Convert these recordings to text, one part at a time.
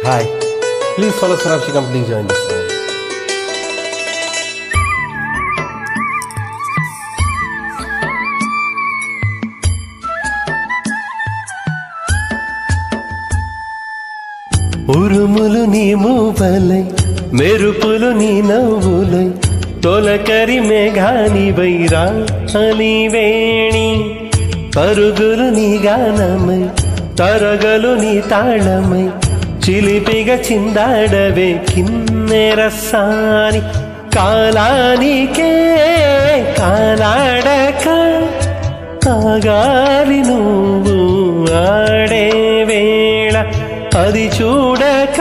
Hi, please follow Sarabshi Company, join this song. ఉరుములు నీ మూవలై మెరుపులు నీ నవ్వులై తొలకరి మేఘాని వైరా అని వేణి పరుగులు నీ గానమై తరగలు నీ తాళమై చిలిపిగా చిందాడవే కిన్నెరసాని కాలానికే కాలాడక ఆగాలి నువ్వు ఆడే వేళ అది చూడక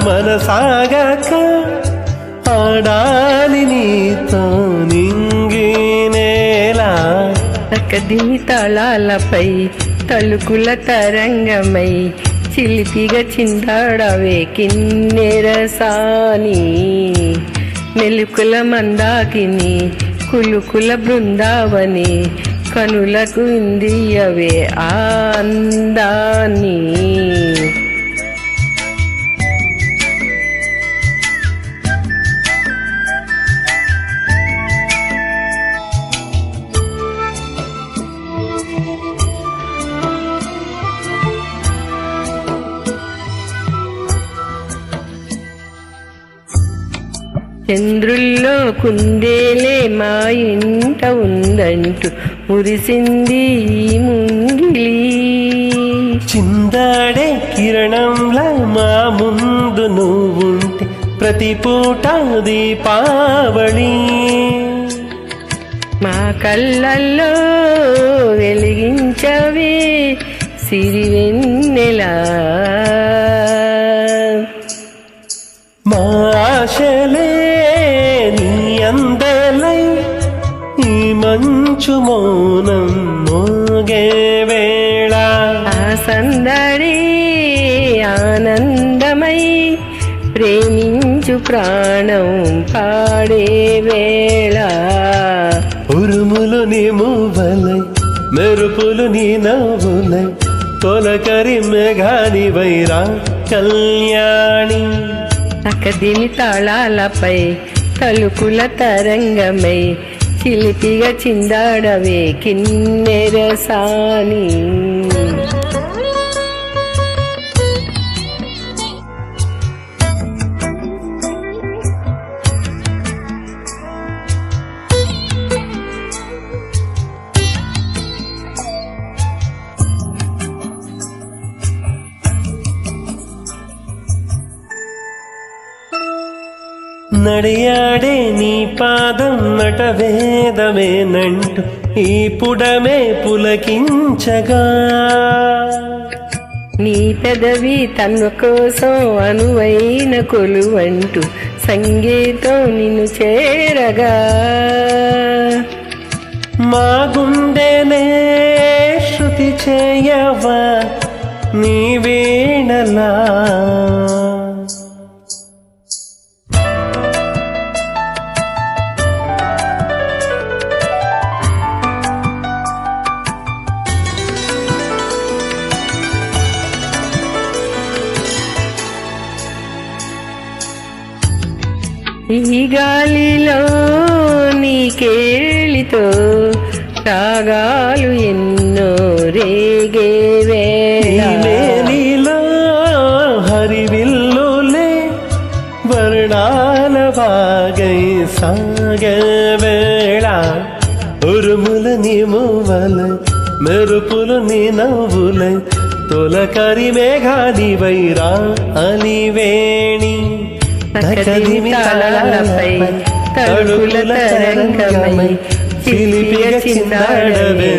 మనసాగక ఆడాలి నీతో నింగి నేల చక్కదిని తాళాలపై తలుకుల తరంగమై చిలిపిగా చిందాడవే కిన్నెరసాని మెలుకుల మందాకిని కులుకుల బృందావని కనులకు ఇందియవే ఆ అందాన్ని చంద్రుల్లో కుందేలే మా ఇంట ఉందంటూ మురిసింది ఈ ముంగిలి చిందాడే కిరణంలా మా ముందు నువ్వుంటే ప్రతి పూట దీపావళి మా కళ్ళల్లో వెలిగించవే సిరివెన్నెలా మా ఆశలే నీ అందలై ఈ మంచు మౌనం మోగే వేళ ఆ సందడి ఆనందమై ప్రేమించు ప్రాణం పాడే వేళ ఉరుములు నీ మూవలై మెరుపులు నీ నవ్వులై తొలకరి మేఘాని వైరా కళ్యాణి చక్కదిని తాళాలపై తలుకుల తరంగమై చిలిపిగా చిందాడవే కిన్నెరసాని నడియాడే నీ పాదం నట వేదమేనంటూ ఈ పుడమే పులకించగా నీ పెదవి తన కోసం అనువైన కొలువంటూ సంగీతం నిన్ను చేరగా మా గుండెనే శృతి చేయవా నీ వీణలా ఈ గాలిలో నీ కేళితో రాగాలు ఎన్నో రేగే వేళ నీలో హరివిల్లులే వర్ణాల బాగై సాగే వేళ ఉరుముల నీ మూవల మెరుపులు నీ నవ్వులై తొలకరి మేఘాని వైరా అని వేణి చక్కదిని తాళాలపై తలుకుల తరంగమై చిలిపిగా చిందాడవే